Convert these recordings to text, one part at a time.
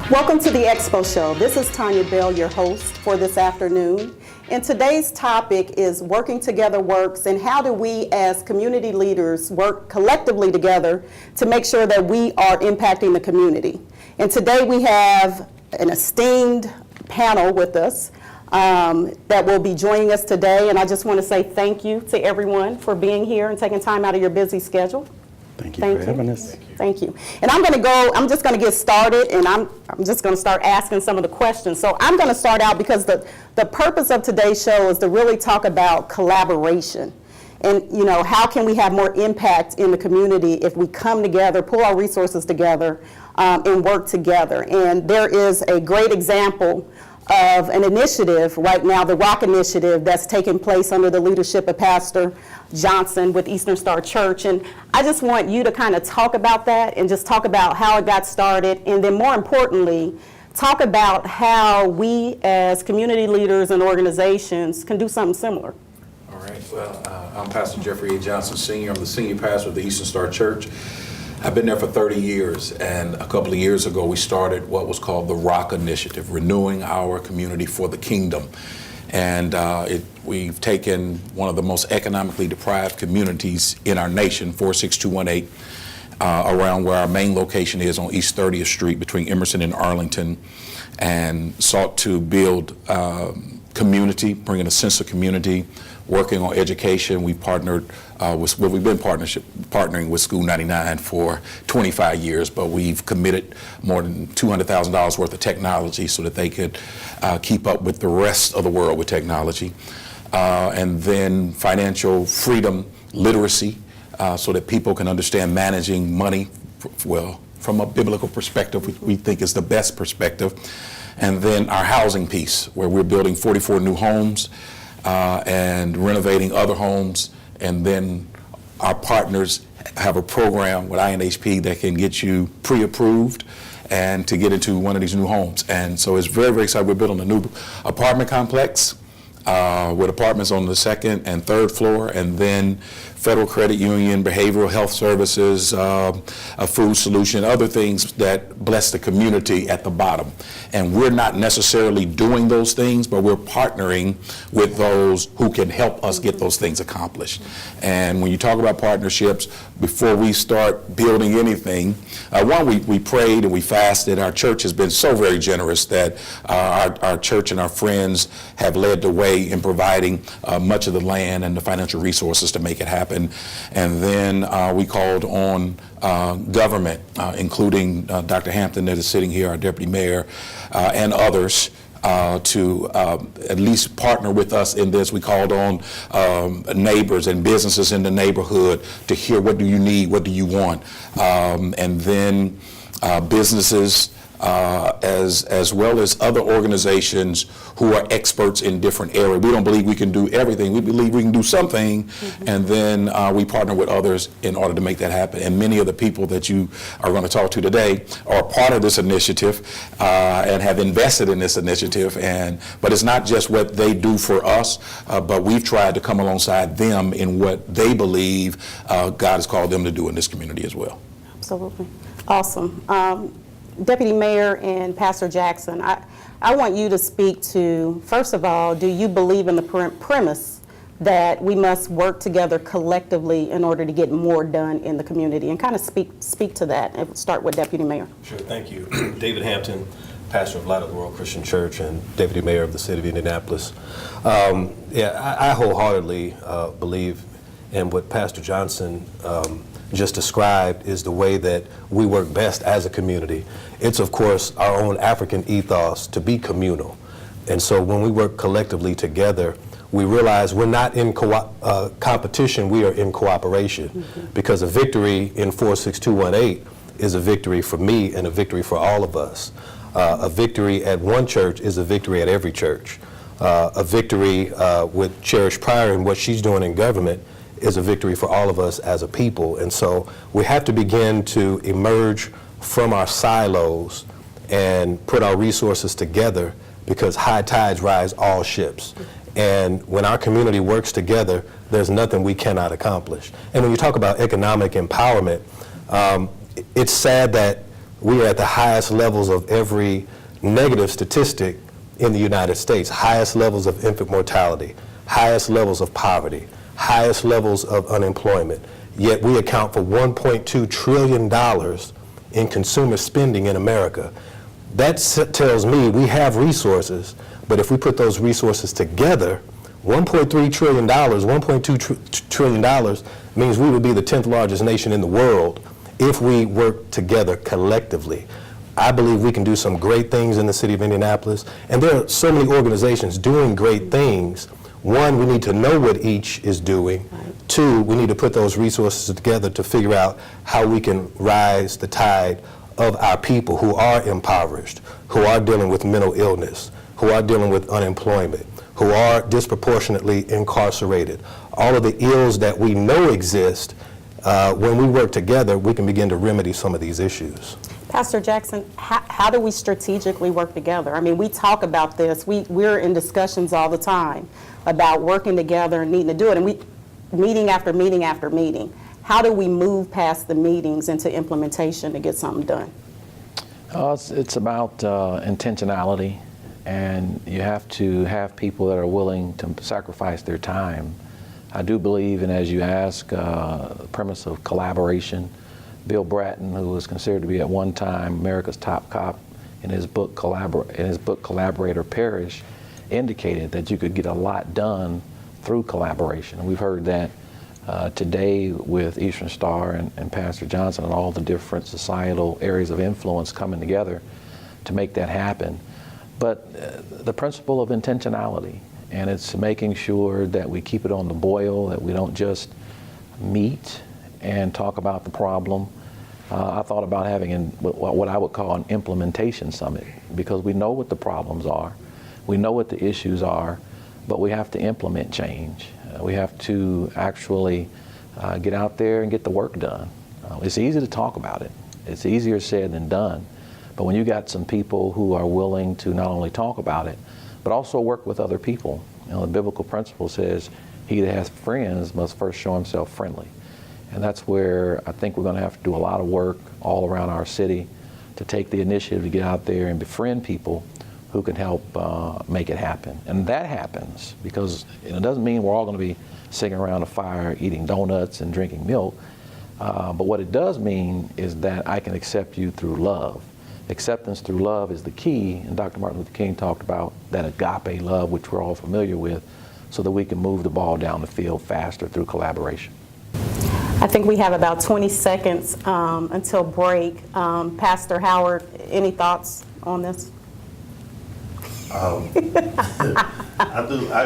Welcome to the Expo Show. This is Tanya Bell, your host for this afternoon. And today's topic is Working Together Works, and how do we as community leaders work collectively together to make sure that we are impacting the community. And today we have an esteemed panel with us that will be joining us today. And I just want to say thank you to everyone for being here and taking time out of your busy schedule. Thank you for having us. Thank you. And I'm just going to get started, and I'm just going to start asking some of the questions. So I'm going to start out because the purpose of today's show is to really talk about collaboration. And, you know, how can we have more impact in the community if we come together, pull our resources together, and work together. And there is a great example of an initiative right now, the Rock Initiative, that's taking place under the leadership of Pastor Johnson with Eastern Star Church. And I just want you to kind of talk about that and just talk about how it got started, and then more importantly, talk about how we as community leaders and organizations can do something similar. All right, well, I'm Pastor Jeffrey A. Johnson, Sr. I'm the senior pastor of the Eastern Star Church. I've been there for 30 years, and a couple of years ago we started what was called the Rock Initiative, renewing our community for the kingdom. And we've taken one of the most economically deprived communities in our nation, 46218, around where our main location is on East 30th Street between Emerson and Arlington, and sought to build community, bringing a sense of community, working on education. We partnered we've been partnering with School 99 for 25 years, but we've committed more than $200,000 worth of technology so that they could keep up with the rest of the world with technology. And then financial freedom, literacy, so that people can understand managing money, well, from a biblical perspective, we think is the best perspective. And then our housing piece, where we're building 44 new homes and renovating other homes. And then our partners have a program with INHP that can get you pre-approved and to get into one of these new homes. And so it's very, very exciting. We're building a new apartment complex with apartments on the second and third floor, and then Federal Credit Union, behavioral health services, a food solution, other things that bless the community at the bottom. And we're not necessarily doing those things, but we're partnering with those who can help us get those things accomplished. And when you talk about partnerships, before we start building anything, we prayed and we fasted. Our church has been so very generous that our church and our friends have led the way in providing much of the land and the financial resources to make it happen. And then we called on government, including Dr. Hampton that is sitting here, our deputy mayor, and others, to at least partner with us in this. We called on neighbors and businesses in the neighborhood to hear, what do you need, what do you want? And then businesses as well as other organizations who are experts in different areas. We don't believe we can do everything. We believe we can do something, and then we partner with others in order to make that happen. And many of the people that you are going to talk to today are part of this initiative and have invested in this initiative. But it's not just what they do for us, but we've tried to come alongside them in what they believe God has called them to do in this community as well. Absolutely. Awesome. Deputy Mayor and Pastor Jackson, I want you to speak to, first of all, do you believe in the premise that we must work together collectively in order to get more done in the community? And kind of speak to that, and start with Deputy Mayor. Sure, thank you. David Hampton, pastor of Light of the World Christian Church and Deputy Mayor of the City of Indianapolis. I wholeheartedly believe in what Pastor Johnson just described is the way that we work best as a community. It's, of course, our own African ethos to be communal. And so when we work collectively together, we realize we're not in competition, we are in cooperation. Because a victory in 46218 is a victory for me and a victory for all of us. A victory at one church is a victory at every church. A victory with Cherish Pryor and what she's doing in government is a victory for all of us as a people. And so we have to begin to emerge from our silos and put our resources together, because high tides rise all ships. And when our community works together, there's nothing we cannot accomplish. And when you talk about economic empowerment, it's sad that we are at the highest levels of every negative statistic in the United States, highest levels of infant mortality, highest levels of poverty, highest levels of unemployment. Yet we account for $1.2 trillion in consumer spending in America. That tells me we have resources, but if we put those resources together, $1.3 trillion, $1.2 trillion means we would be the 10th largest nation in the world if we work together collectively. I believe we can do some great things in the city of Indianapolis, and there are so many organizations doing great things. One, we need to know what each is doing. Right. Two, we need to put those resources together to figure out how we can rise the tide of our people who are impoverished, who are dealing with mental illness, who are dealing with unemployment, who are disproportionately incarcerated. All of the ills that we know exist, when we work together, we can begin to remedy some of these issues. Pastor Jackson, how do we strategically work together? I mean, we talk about this. We're in discussions all the time about working together and needing to do it. And meeting after meeting after meeting. How do we move past the meetings into implementation to get something done? It's about intentionality, and you have to have people that are willing to sacrifice their time. I do believe, and as you ask, the premise of collaboration. Bill Bratton, who was considered to be at one time America's top cop, in his book Collaborator Perish, indicated that you could get a lot done through collaboration. And we've heard that today with Eastern Star and Pastor Johnson and all the different societal areas of influence coming together to make that happen. But the principle of intentionality, and it's making sure that we keep it on the boil, that we don't just meet and talk about the problem. I thought about having what I would call an implementation summit, because we know what the problems are, we know what the issues are, but we have to implement change. We have to actually get out there and get the work done. It's easy to talk about it. It's easier said than done. But when you got some people who are willing to not only talk about it, but also work with other people. You know, the biblical principle says, he that has friends must first show himself friendly. And that's where I think we're going to have to do a lot of work all around our city to take the initiative to get out there and befriend people who can help make it happen. And that happens because it doesn't mean we're all going to be sitting around a fire eating donuts and drinking milk. But what it does mean is that I can accept you through love. Acceptance through love is the key, and Dr. Martin Luther King talked about that agape love, which we're all familiar with, so that we can move the ball down the field faster through collaboration. I think we have about 20 seconds until break. Pastor Howard, any thoughts on this? I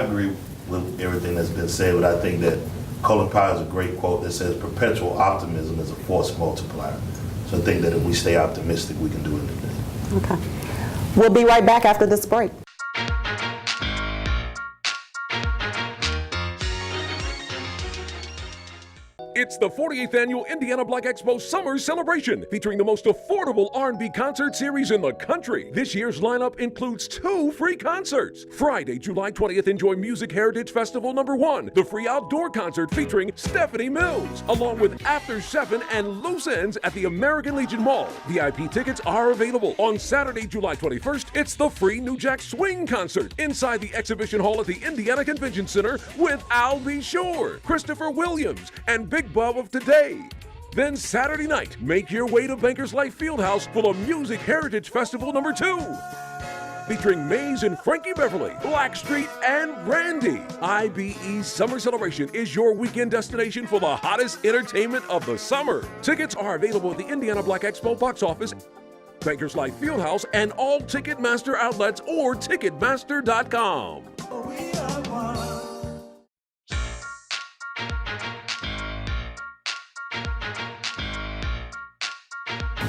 agree with everything that's been said, but I think that Colin Powell has a great quote that says, perpetual optimism is a force multiplier. So I think that if we stay optimistic, we can do anything. Okay. We'll be right back after this break. It's the 48th Annual Indiana Black Expo Summer Celebration, featuring the most affordable R&B concert series in the country. This year's lineup includes 2 free concerts. Friday, July 20th, enjoy Music Heritage Festival #1, the free outdoor concert featuring Stephanie Mills, along with After 7 and Loose Ends at the American Legion Mall. VIP tickets are available. On Saturday, July 21st, it's the free New Jack Swing concert inside the Exhibition Hall at the Indiana Convention Center with Al B. Shore, Christopher Williams, and Big Bub of Today. Then Saturday night, make your way to Bankers Life Fieldhouse for the Music Heritage Festival #2. Featuring Maze and Frankie Beverly, Blackstreet, and Randy. IBE Summer Celebration is your weekend destination for the hottest entertainment of the summer. Tickets are available at the Indiana Black Expo box office, Bankers Life Fieldhouse, and all Ticketmaster outlets or Ticketmaster.com.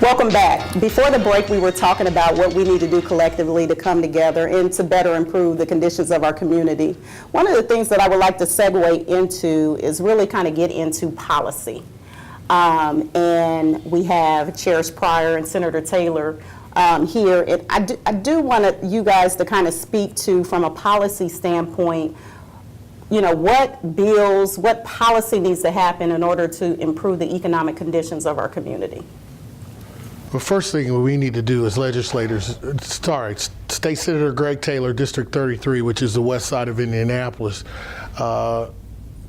Welcome back. Before the break, we were talking about what we need to do collectively to come together and to better improve the conditions of our community. One of the things that I would like to segue into is really kind of get into policy. And we have Chairs Pryor and Senator Taylor here. And I do want you guys to kind of speak to, from a policy standpoint, you know, what bills, what policy needs to happen in order to improve the economic conditions of our community. The first thing we need to do as legislators, State Senator Greg Taylor, District 33, which is the west side of Indianapolis,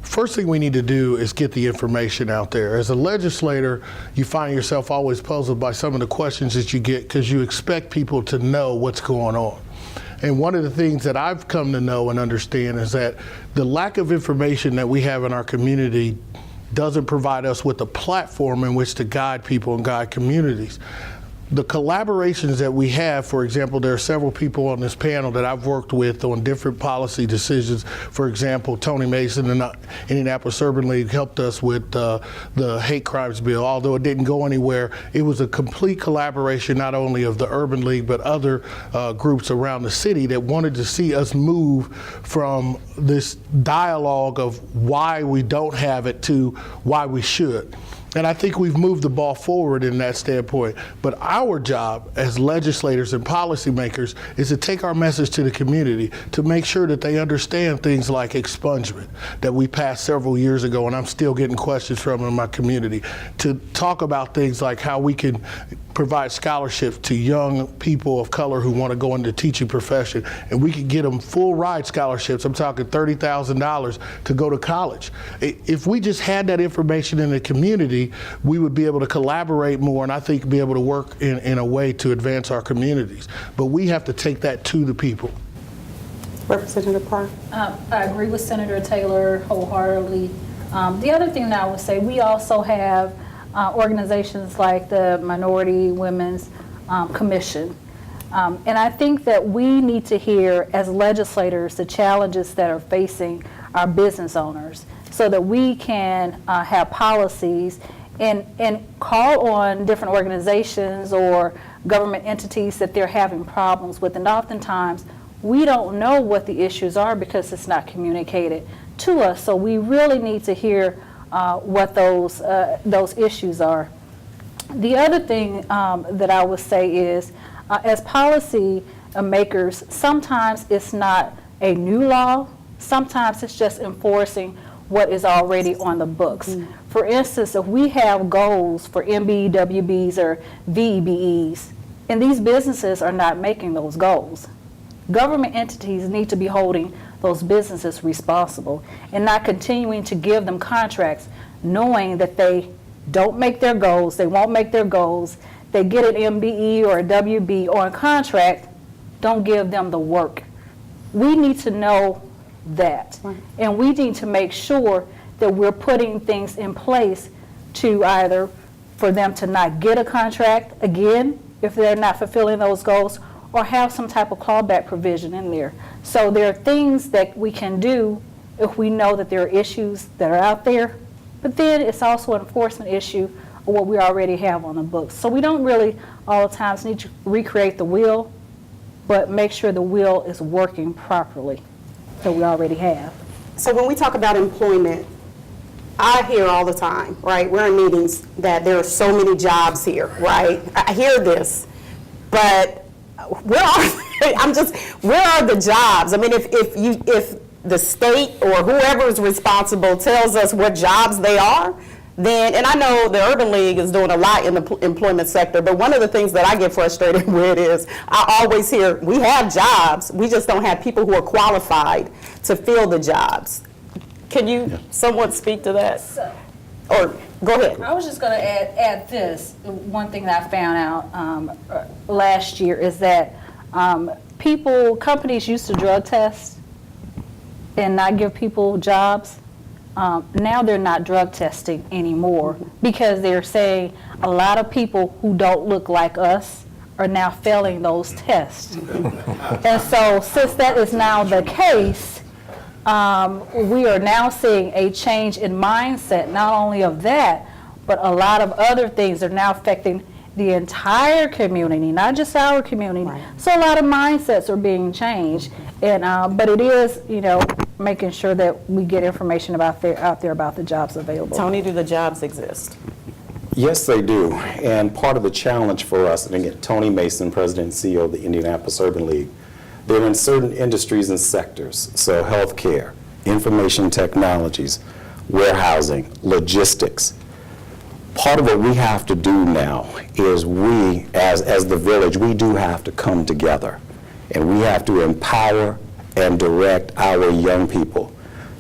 first thing we need to do is get the information out there. As a legislator, you find yourself always puzzled by some of the questions that you get because you expect people to know what's going on. And one of the things that I've come to know and understand is that the lack of information that we have in our community doesn't provide us with a platform in which to guide people and guide communities. The collaborations that we have, for example, there are several people on this panel that I've worked with on different policy decisions. For example, Tony Mason and Indianapolis Urban League helped us with the hate crimes bill. Although it didn't go anywhere, it was a complete collaboration not only of the Urban League but other groups around the city that wanted to see us move from this dialogue of why we don't have it to why we should. And I think we've moved the ball forward in that standpoint. But our job as legislators and policymakers is to take our message to the community to make sure that they understand things like expungement that we passed several years ago, and I'm still getting questions from in my community, to talk about things like how we can provide scholarships to young people of color who want to go into the teaching profession, and we can get them full ride scholarships. I'm talking $30,000 to go to college. If we just had that information in the community, we would be able to collaborate more, and I think be able to work in a way to advance our communities. But we have to take that to the people. Representative Park? I agree with Senator Taylor wholeheartedly. The other thing that I would say, we also have organizations like the Minority Women's Commission. And I think that we need to hear, as legislators, the challenges that are facing our business owners so that we can have policies and call on different organizations or government entities that they're having problems with. And oftentimes, we don't know what the issues are because it's not communicated to us. So we really need to hear what those issues are. The other thing that I would say is, as policy makers, sometimes it's not a new law. Sometimes it's just enforcing what is already on the books. For instance, if we have goals for MBWBs or VEBEs, and these businesses are not making those goals, government entities need to be holding those businesses responsible and not continuing to give them contracts knowing that they don't make their goals, they won't make their goals, they get an MBE or a WB or a contract, don't give them the work. We need to know that. Right. And we need to make sure that we're putting things in place to either for them to not get a contract again if they're not fulfilling those goals, or have some type of clawback provision in there. So there are things that we can do if we know that there are issues that are out there, but then it's also an enforcement issue of what we already have on the books. So we don't really all the times need to recreate the wheel, but make sure the wheel is working properly that we already have. So when we talk about employment, I hear all the time, right? We're in meetings that there are so many jobs here, right? I hear this, but where are the jobs? I mean, if the state or whoever is responsible tells us what jobs they are, then, and I know the Urban League is doing a lot in the employment sector, but one of the things that I get frustrated with is I always hear, we have jobs, we just don't have people who are qualified to fill the jobs. Can you somewhat speak to that? Or go ahead. I was just going to add this. One thing that I found out last year is that companies used to drug test and not give people jobs. Now they're not drug testing anymore because they're saying a lot of people who don't look like us are now failing those tests. And so since that is now the case, we are now seeing a change in mindset, not only of that, but a lot of other things are now affecting the entire community, not just our community. Right. So a lot of mindsets are being changed, and but it is, making sure that we get information out there about the jobs available. Tony, do the jobs exist? Yes, they do. And part of the challenge for us, and again, Tony Mason, President and CEO of the Indianapolis Urban League, they're in certain industries and sectors, so healthcare, information technologies, warehousing, logistics. Part of what we have to do now is we, as the village, we do have to come together, and we have to empower and direct our young people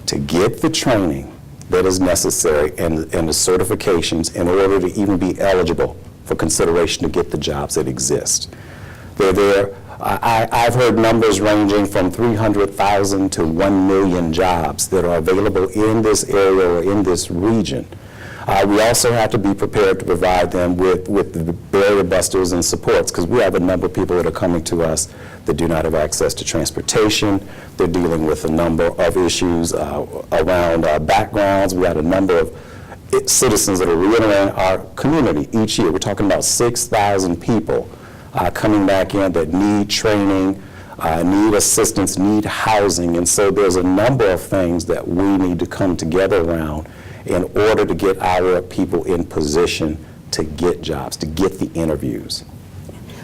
to get the training that is necessary and the certifications in order to even be eligible for consideration to get the jobs that exist. They're there. I've heard numbers ranging from 300,000 to 1 million jobs that are available in this area or in this region. We also have to be prepared to provide them with the barrier busters and supports, because we have a number of people that are coming to us that do not have access to transportation. They're dealing with a number of issues around backgrounds. We have a number of citizens that are reentering our community each year. We're talking about 6,000 people coming back in that need training, need assistance, need housing. And so there's a number of things that we need to come together around in order to get our people in position to get jobs, to get the interviews.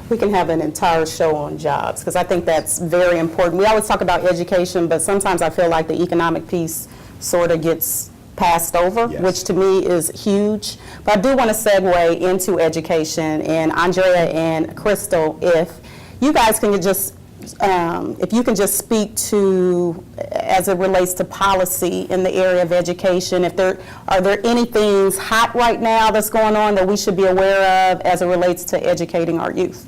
We can have an entire show on jobs, because I think that's very important. We always talk about education, but sometimes I feel like the economic piece sort of gets passed over, Yes. which to me is huge. But I do want to segue into education, and Andrea and Crystal, if you guys can just if you can just speak to, as it relates to policy in the area of education, if are there any things hot right now that's going on that we should be aware of as it relates to educating our youth?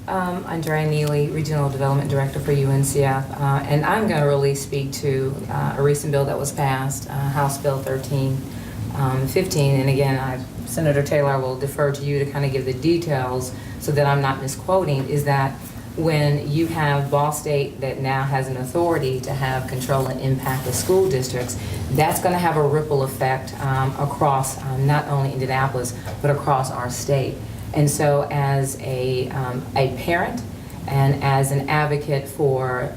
Andrea Neely, Regional Development Director for UNCF, and I'm going to really speak to a recent bill that was passed, House Bill 1315, and again, Senator Taylor, I will defer to you to kind of give the details so that I'm not misquoting, is that when you have Ball State that now has an authority to have control and impact the school districts, that's going to have a ripple effect across not only Indianapolis, but across our state. And so as a parent and as an advocate for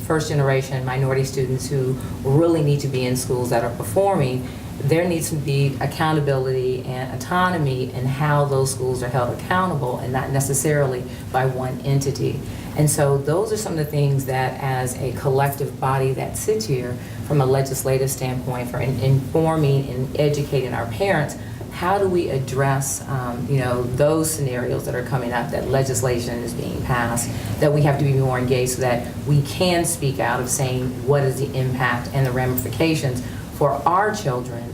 first-generation minority students who really need to be in schools that are performing, there needs to be accountability and autonomy in how those schools are held accountable and not necessarily by one entity. And so those are some of the things that as a collective body that sits here from a legislative standpoint for informing and educating our parents, how do we address those scenarios that are coming up, that legislation is being passed, that we have to be more engaged so that we can speak out of saying what is the impact and the ramifications for our children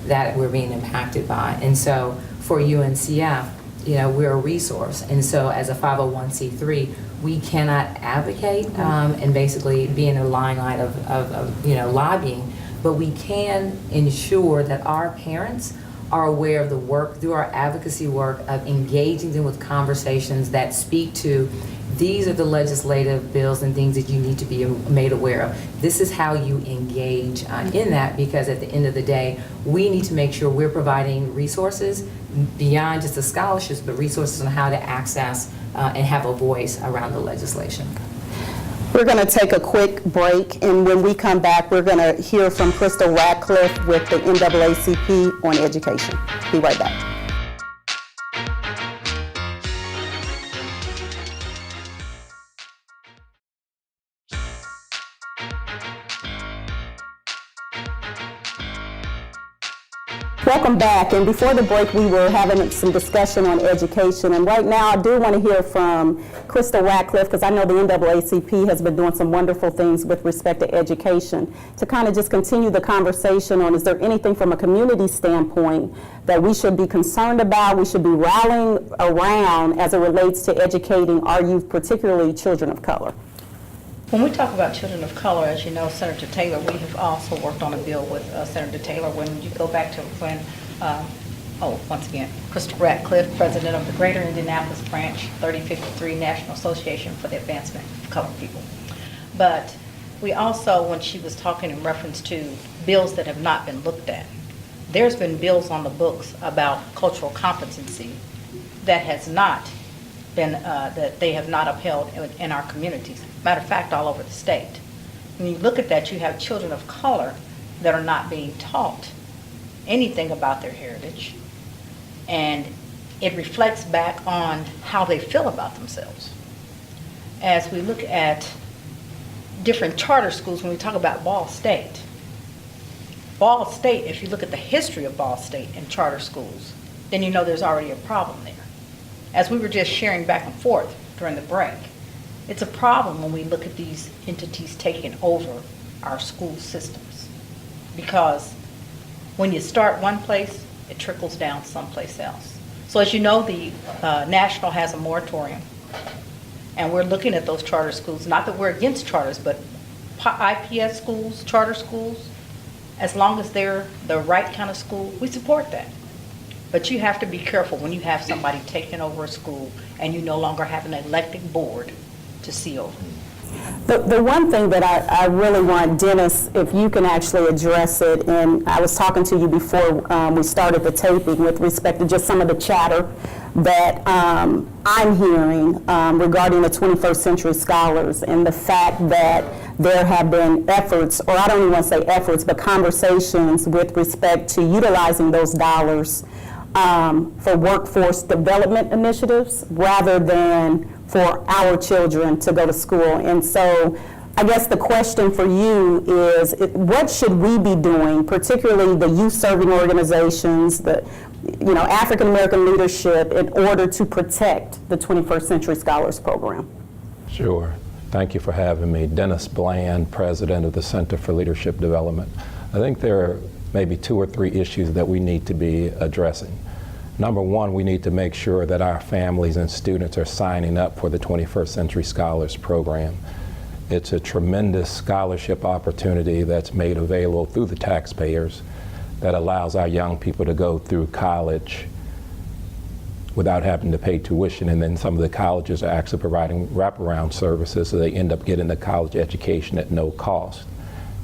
that we're being impacted by. And so for UNCF, we're a resource. And so as a 501c3, we cannot advocate and basically be in the limelight of lobbying, but we can ensure that our parents are aware of the work through our advocacy work of engaging them with conversations that speak to these are the legislative bills and things that you need to be made aware of. This is how you engage in that, because at the end of the day, we need to make sure we're providing resources beyond just the scholarships, but resources on how to access and have a voice around the legislation. We're going to take a quick break, and when we come back, we're going to hear from Crystal Radcliffe with the NAACP on education. Be right back. Welcome back, and before the break we were having some discussion on education, and right now I do want to hear from Crystal Radcliffe, because I know the NAACP has been doing some wonderful things with respect to education, to kind of just continue the conversation on, is there anything from a community standpoint that we should be concerned about, we should be rallying around as it relates to educating our youth, particularly children of color? When we talk about children of color, as you know, Senator Taylor, we have also worked on a bill with Senator Taylor. When you go back to when, once again, Crystal Radcliffe, president of the Greater Indianapolis Branch 3053 National Association for the Advancement of Colored People. But we also, when she was talking in reference to bills that have not been looked at, there's been bills on the books about cultural competency that has not been, that they have not upheld in our communities. Matter of fact, all over the state. When you look at that, you have children of color that are not being taught anything about their heritage, and it reflects back on how they feel about themselves. As we look at different charter schools, when we talk about Ball State, if you look at the history of Ball State and charter schools, then you know there's already a problem there. As we were just sharing back and forth during the break, it's a problem when we look at these entities taking over our school systems. Because when you start one place, it trickles down someplace else. So as you know, the National has a moratorium. And we're looking at those charter schools, not that we're against charters, but IPS schools, charter schools, as long as they're the right kind of school, we support that. But you have to be careful when you have somebody taking over a school and you no longer have an elected board to see over. The one thing that I really want, Dennis, if you can actually address it, and I was talking to you before we started the taping with respect to just some of the chatter that I'm hearing regarding the 21st Century Scholars and the fact that there have been efforts, or I don't even want to say efforts, but conversations with respect to utilizing those dollars for workforce development initiatives rather than for our children to go to school. And so I guess the question for you is, what should we be doing, particularly the youth serving organizations, the African American leadership, in order to protect the 21st Century Scholars Program? Sure. Thank you for having me. Dennis Bland, President of the Center for Leadership Development. I think there are maybe 2 or 3 issues that we need to be addressing. Number one, we need to make sure that our families and students are signing up for the 21st Century Scholars Program. It's a tremendous scholarship opportunity that's made available through the taxpayers that allows our young people to go through college without having to pay tuition, and then some of the colleges are actually providing wraparound services, so they end up getting the college education at no cost.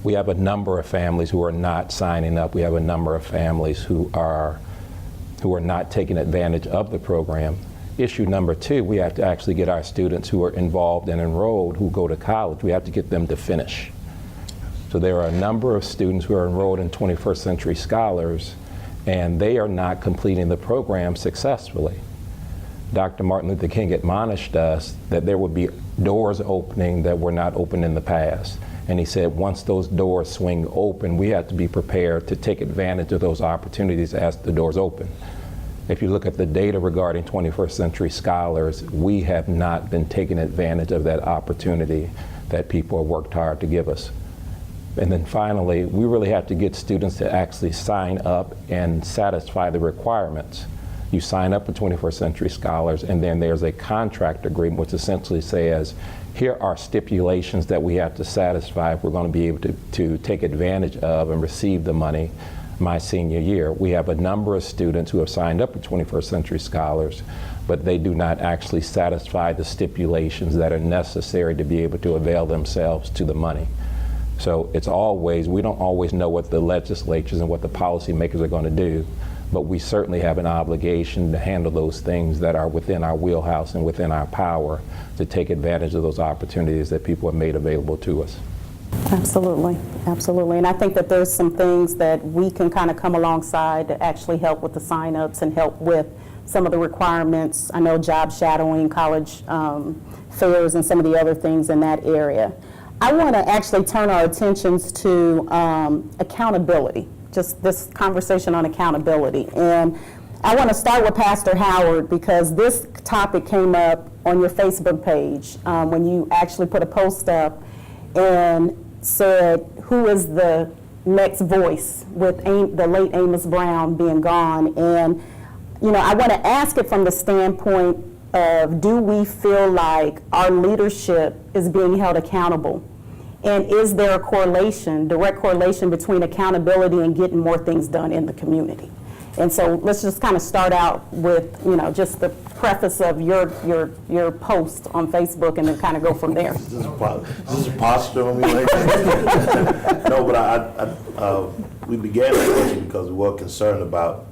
We have a number of families who are not signing up. We have a number of families who are not taking advantage of the program. Issue number 2, we have to actually get our students who are involved and enrolled who go to college, we have to get them to finish. So there are a number of students who are enrolled in 21st Century Scholars, and they are not completing the program successfully. Dr. Martin Luther King admonished us that there would be doors opening that were not open in the past. And he said, once those doors swing open, we have to be prepared to take advantage of those opportunities as the doors open. If you look at the data regarding 21st Century Scholars, we have not been taking advantage of that opportunity that people have worked hard to give us. And then finally, we really have to get students to actually sign up and satisfy the requirements. You sign up for 21st Century Scholars, and then there's a contract agreement which essentially says, here are stipulations that we have to satisfy if we're going to be able to take advantage of and receive the money my senior year. We have a number of students who have signed up for 21st Century Scholars, but they do not actually satisfy the stipulations that are necessary to be able to avail themselves to the money. So it's always, we don't always know what the legislatures and what the policymakers are going to do, but we certainly have an obligation to handle those things that are within our wheelhouse and within our power to take advantage of those opportunities that people have made available to us. Absolutely, absolutely. And I think that there's some things that we can kind of come alongside to actually help with the sign-ups and help with some of the requirements. I know job shadowing, college fairs, and some of the other things in that area. I want to actually turn our attentions to accountability, just this conversation on accountability. And I want to start with Pastor Howard, because this topic came up on your Facebook page when you actually put a post up and said, who is the next voice with the late Amos Brown being gone? And, I want to ask it from the standpoint of, do we feel like our leadership is being held accountable? And is there a correlation, direct correlation between accountability and getting more things done in the community? And so let's just kind of start out with, just the preface of your post on Facebook, and then kind of go from there. This is posture on me right now. No, but we began the question because we were concerned about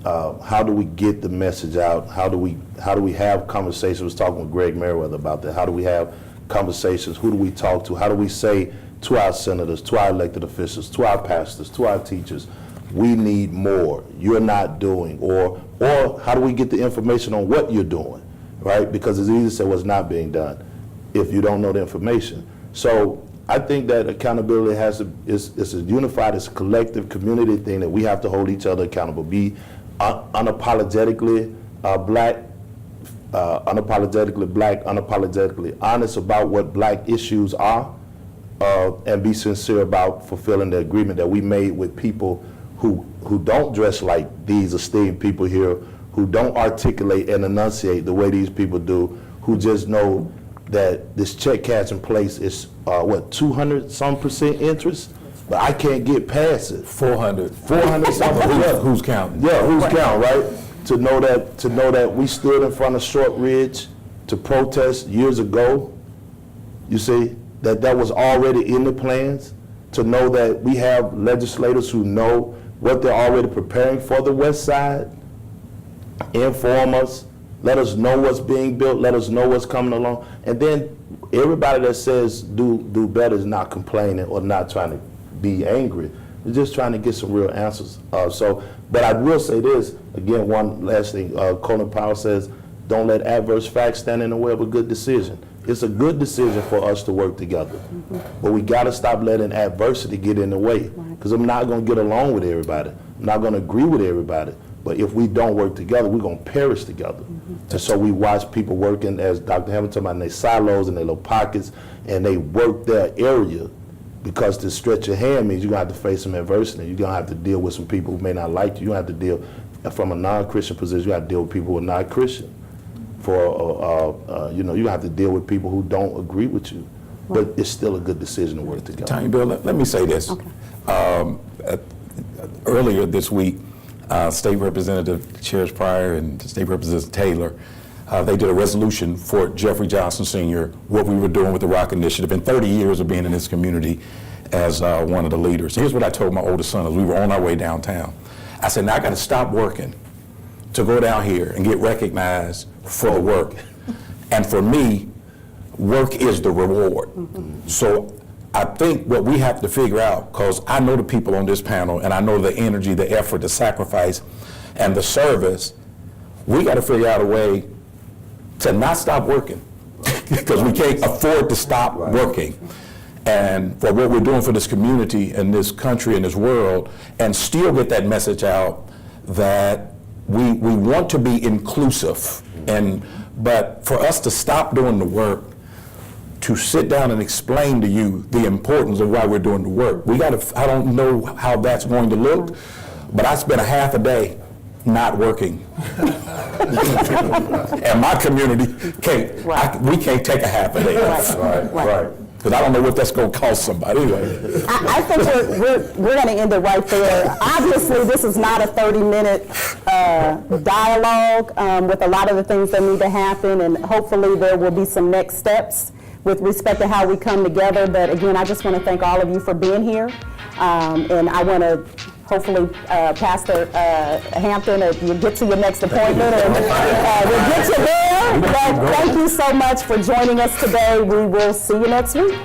how do we get the message out? How do we have conversations? I was talking with Greg Merriweather about that. How do we have conversations? Who do we talk to? How do we say to our senators, to our elected officials, to our pastors, to our teachers, we need more, you're not doing, or how do we get the information on what you're doing, right? Because it's easy to say what's not being done if you don't know the information. So I think that accountability is a unified, it's a collective community thing that we have to hold each other accountable, be unapologetically black, unapologetically honest about what black issues are, and be sincere about fulfilling the agreement that we made with people who don't dress like these esteemed people here, who don't articulate and enunciate the way these people do, who just know that this check cashing place is 200% interest, but I can't get past it. 400. 400 something. Who's counting? Yeah, who's counting, right? To know that we stood in front of Shortridge to protest years ago. You see, that was already in the plans. To know that we have legislators who know what they're already preparing for the West Side. Inform us, let us know what's being built, let us know what's coming along. And then everybody that says do better is not complaining or not trying to be angry. We're just trying to get some real answers. But I will say this, again, one last thing. Colin Powell says, don't let adverse facts stand in the way of a good decision. It's a good decision for us to work together. But we got to stop letting adversity get in the way. Because I'm not going to get along with everybody. I'm not going to agree with everybody. But if we don't work together, we're going to perish together. And so we watch people working, as Dr. Hamilton talking about, in their silos and their little pockets, and they work their area. Because to stretch your hand means you're going to have to face some adversity. You're going to have to deal with some people who may not like you. You're going to have to deal, from a non-Christian position, you have to deal with people who are not Christian. You have to deal with people who don't agree with you. But it's still a good decision to work together. Tanya Bill, let me say this. Okay. Earlier this week, State Representative Cherish Pryor and State Representative Taylor, they did a resolution for Jeffrey Johnson Sr., what we were doing with the Rock Initiative in 30 years of being in this community as one of the leaders. Here's what I told my oldest son as we were on our way downtown. I said, now I got to stop working to go down here and get recognized for the work. And for me, work is the reward. So I think what we have to figure out, because I know the people on this panel and I know the energy, the effort, the sacrifice, and the service, we got to figure out a way to not stop working because we can't afford to stop working. And for what we're doing for this community and this country and this world, and still get that message out that we want to be inclusive. But for us to stop doing the work, to sit down and explain to you the importance of why we're doing the work. I don't know how that's going to look, but I spent a half a day not working. And my community we can't take a half a day off. Right. Because I don't know what that's going to cost somebody. I think we're going to end it right there. Obviously, this is not a 30-minute dialogue with a lot of the things that need to happen, and hopefully there will be some next steps with respect to how we come together. But again, I just want to thank all of you for being here. And I want to hopefully, Pastor Hampton, you'll get to your next appointment and we'll get you there. But thank you so much for joining us today. We will see you next week.